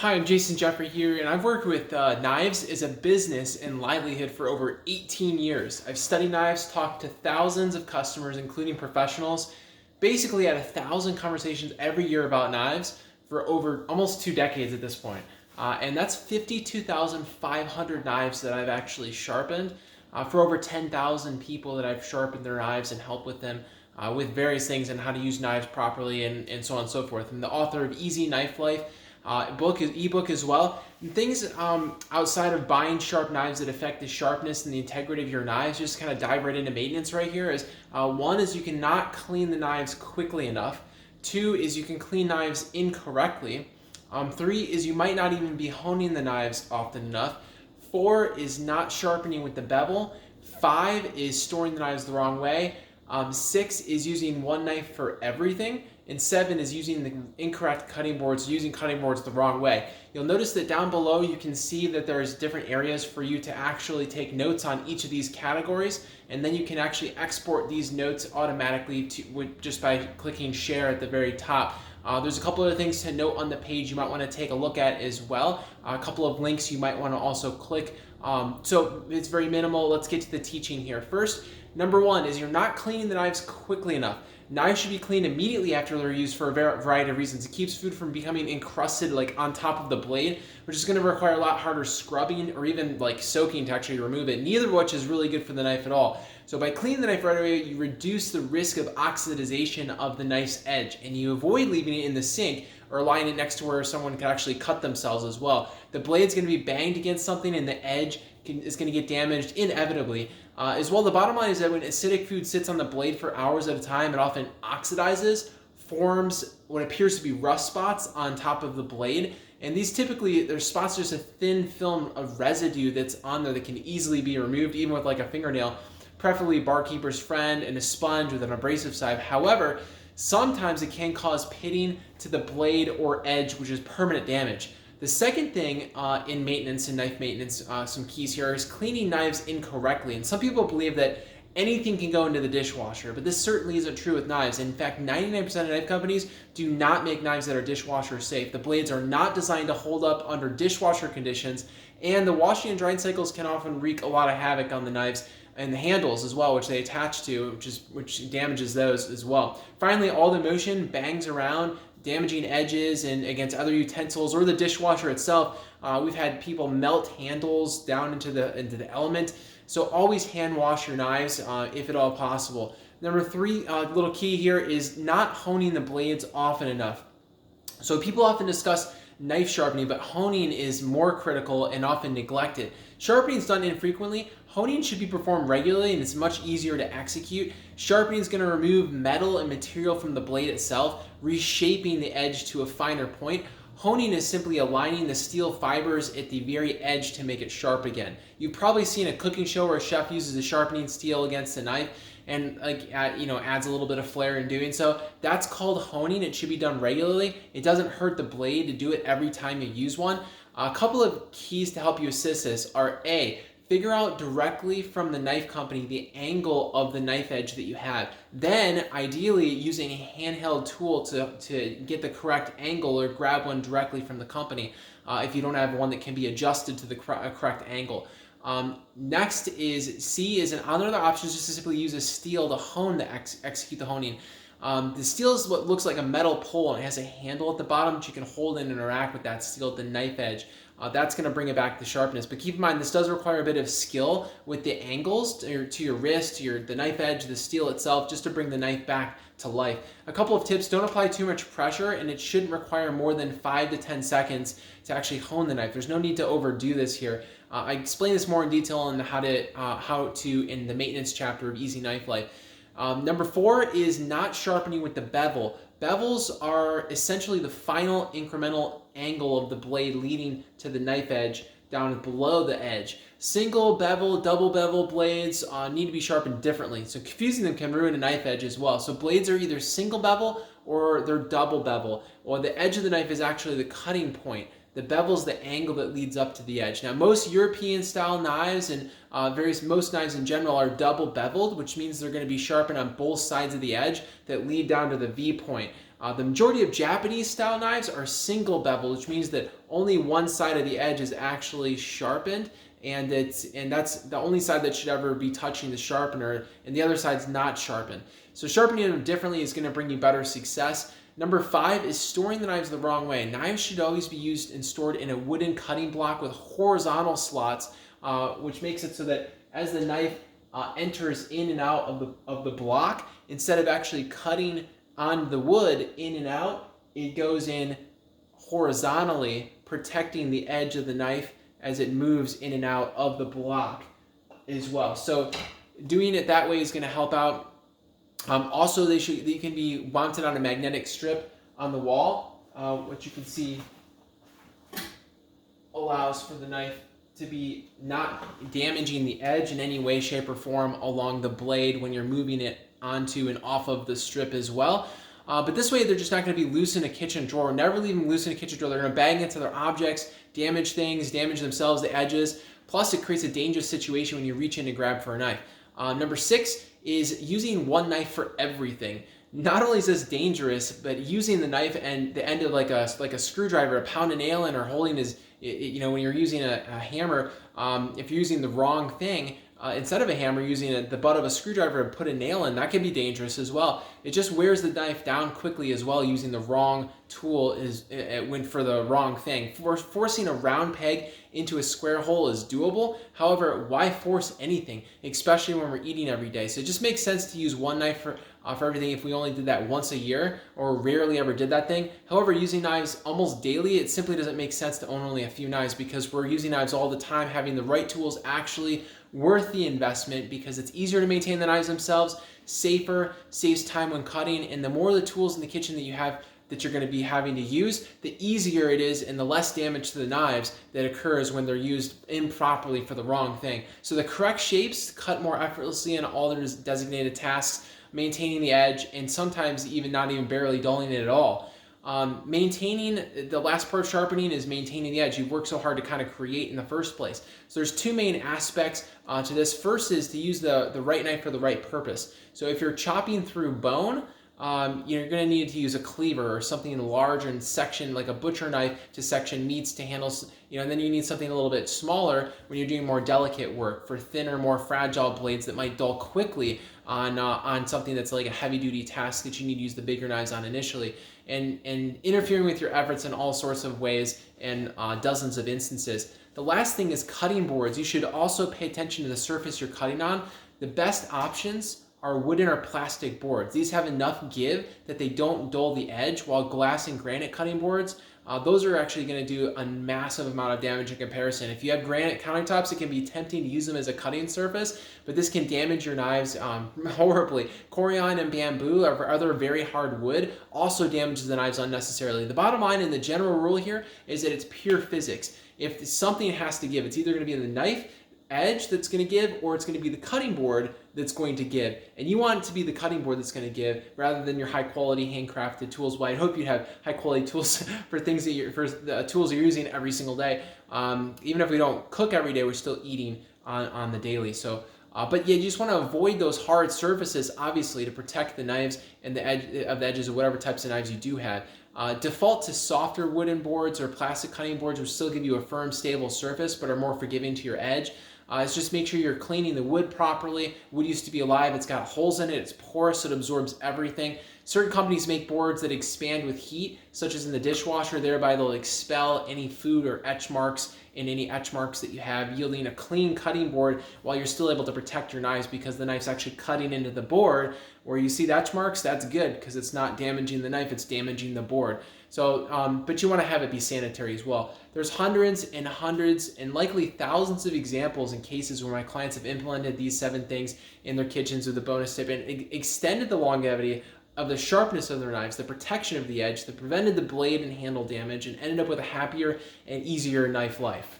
Hi, I'm Jason Jeffrey here, and I've worked with knives as a business and livelihood for over 18 years. I've studied knives, talked to thousands of customers, including professionals, basically had 1,000 conversations every year about knives for over almost 2 decades at this point. And that's 52,500 knives that I've actually sharpened for over 10,000 people that I've sharpened their knives and helped with them with various things and how to use knives properly and so on and so forth. I'm the author of Easy Knife Life ebook as well. And things outside of buying sharp knives that affect the sharpness and the integrity of your knives, just kind of dive right into maintenance right here. Is one is you cannot clean the knives quickly enough. Two is you can clean knives incorrectly. Three is you might not even be honing the knives often enough. Four is not sharpening with the bevel. Five is storing the knives the wrong way. Six is using one knife for everything. And seven is using the incorrect cutting boards, using cutting boards the wrong way. You'll notice that down below you can see that there's different areas for you to actually take notes on each of these categories, and then you can actually export these notes automatically just by clicking share at the very top. There's a couple other things to note on the page you might want to take a look at as well. A couple of links you might want to also click. So it's very minimal. Let's get to the teaching here. First, number one is you're not cleaning the knives quickly enough. Knives should be cleaned immediately after they're used for a variety of reasons. It keeps food from becoming encrusted like on top of the blade, which is going to require a lot harder scrubbing or even like soaking to actually remove it, neither of which is really good for the knife at all. So by cleaning the knife right away, you reduce the risk of oxidization of the knife's edge, and you avoid leaving it in the sink or lying it next to where someone could actually cut themselves as well. The blade's going to be banged against something and the edge is going to get damaged inevitably. As well, the bottom line is that when acidic food sits on the blade for hours at a time, it often oxidizes, forms what appears to be rust spots on top of the blade. And these typically, their spots are just a thin film of residue that's on there that can easily be removed, even with like a fingernail, preferably barkeeper's friend and a sponge with an abrasive side. However, sometimes it can cause pitting to the blade or edge, which is permanent damage. The second thing in maintenance and knife maintenance, some keys here, is cleaning knives incorrectly. And some people believe that anything can go into the dishwasher, but this certainly isn't true with knives. In fact, 99% of knife companies do not make knives that are dishwasher safe. The blades are not designed to hold up under dishwasher conditions, and the washing and drying cycles can often wreak a lot of havoc on the knives and the handles as well, which they attach to, which damages those as well. Finally, all the motion bangs around, damaging edges and against other utensils or the dishwasher itself. We've had people melt handles down into the element. So always hand wash your knives if at all possible. Number three, little key here is not honing the blades often enough. So people often discuss knife sharpening, but honing is more critical and often neglected. Sharpening is done infrequently. Honing should be performed regularly, and it's much easier to execute. Sharpening is going to remove metal and material from the blade itself, reshaping the edge to a finer point. Honing is simply aligning the steel fibers at the very edge to make it sharp again. You've probably seen a cooking show where a chef uses a sharpening steel against a knife and adds a little bit of flair in doing so. That's called honing. It should be done regularly. It doesn't hurt the blade to do it every time you use one. A couple of keys to help you assist this are A, figure out directly from the knife company the angle of the knife edge that you have. Then, ideally, using a handheld tool to get the correct angle or grab one directly from the company if you don't have one that can be adjusted to the correct angle. Next is C is another option is just to simply use a steel to hone execute the honing. The steel is what looks like a metal pole, and it has a handle at the bottom that you can hold and interact with that steel at the knife edge. That's going to bring it back to sharpness. But keep in mind, this does require a bit of skill with the angles to your wrist, the knife edge, the steel itself, just to bring the knife back to life. A couple of tips: don't apply too much pressure, and it shouldn't require more than 5 to 10 seconds to actually hone the knife. There's no need to overdo this here. I explain this more in detail on how to in the maintenance chapter of Easy Knife Life. Number 4 is not sharpening with the bevel. Bevels are essentially the final incremental angle of the blade leading to the knife edge down below the edge. Single bevel, double bevel blades need to be sharpened differently. So confusing them can ruin a knife edge as well. So blades are either single bevel or they're double bevel, or the edge of the knife is actually the cutting point. The bevel is the angle that leads up to the edge. Now, most European style knives and most knives in general are double beveled, which means they're going to be sharpened on both sides of the edge that lead down to the V point. The majority of Japanese style knives are single bevel, which means that only one side of the edge is actually sharpened, and that's the only side that should ever be touching the sharpener, and the other side's not sharpened. So sharpening them differently is going to bring you better success. Number 5 is storing the knives the wrong way. Knives should always be used and stored in a wooden cutting block with horizontal slots, which makes it so that as the knife enters in and out of the block, instead of actually cutting on the wood in and out, it goes in horizontally, protecting the edge of the knife as it moves in and out of the block as well. So doing it that way is going to help out. Also, they can be mounted on a magnetic strip on the wall, which you can see allows for the knife to be not damaging the edge in any way, shape, or form along the blade when you're moving it onto and off of the strip as well. But this way, they're just not going to be loose in a kitchen drawer. Never leave them loose in a kitchen drawer. They're going to bang into their objects, damage things, damage themselves, the edges. Plus, it creates a dangerous situation when you reach in to grab for a knife. Number 6 is using one knife for everything. Not only is this dangerous, but using the knife and the end of like a screwdriver, pound a nail in, or holding when you're using a hammer, if you're using the wrong thing, instead of a hammer, using the butt of a screwdriver to put a nail in, that can be dangerous as well. It just wears the knife down quickly as well. Using the wrong tool went for the wrong thing. Forcing a round peg into a square hole is doable. However, why force anything, especially when we're eating every day? So it just makes sense to use one knife for everything if we only did that once a year or rarely ever did that thing. However, using knives almost daily, it simply doesn't make sense to own only a few knives, because we're using knives all the time. Having the right tools actually worth the investment, because it's easier to maintain the knives themselves, safer, saves time when cutting, and the more the tools in the kitchen that you have that you're going to be having to use, the easier it is and the less damage to the knives that occurs when they're used improperly for the wrong thing. So the correct shapes cut more effortlessly in all their designated tasks, maintaining the edge, and sometimes even not even barely dulling it at all. Maintaining the last part of sharpening is maintaining the edge you've worked so hard to kind of create in the first place. So there's two main aspects to this. First is to use the right knife for the right purpose. So if you're chopping through bone, you're going to need to use a cleaver or something large and section, like a butcher knife, to section meats, to handle, and then you need something a little bit smaller when you're doing more delicate work for thinner, more fragile blades that might dull quickly on something that's like a heavy duty task that you need to use the bigger knives on initially, and interfering with your efforts in all sorts of ways and dozens of instances. The last thing is cutting boards. You should also pay attention to the surface you're cutting on. The best options are wooden or plastic boards. These have enough give that they don't dull the edge, while glass and granite cutting boards, those are actually going to do a massive amount of damage in comparison. If you have granite countertops, it can be tempting to use them as a cutting surface, but this can damage your knives horribly. Corian and bamboo, or other very hard wood, also damages the knives unnecessarily. The bottom line and the general rule here is that it's pure physics. If something has to give, it's either going to be the knife edge that's going to give, or it's going to be the cutting board that's going to give. And you want it to be the cutting board that's going to give, rather than your high quality handcrafted tools. Well, I hope you have high quality tools for things that for the tools you're using every single day. Even if we don't cook every day, we're still eating on the daily. So but yeah, you just want to avoid those hard surfaces, obviously, to protect the knives and the edges of whatever types of knives you do have. Default to softer wooden boards or plastic cutting boards, which still give you a firm, stable surface but are more forgiving to your edge. It's just make sure you're cleaning the wood properly. Wood used to be alive. It's got holes in it. It's porous, so it absorbs everything. Certain companies make boards that expand with heat, such as in the dishwasher. Thereby, they'll expel any food or etch marks and any etch marks that you have, yielding a clean cutting board while you're still able to protect your knives, because the knife's actually cutting into the board. Where you see the etch marks, that's good, because it's not damaging the knife, it's damaging the board. So, but you want to have it be sanitary as well. There's hundreds and likely thousands of examples and cases where my clients have implemented these 7 things in their kitchens with a bonus tip, and extended the longevity of the sharpness of their knives, the protection of the edge, that prevented the blade and handle damage, and ended up with a happier and easier knife life.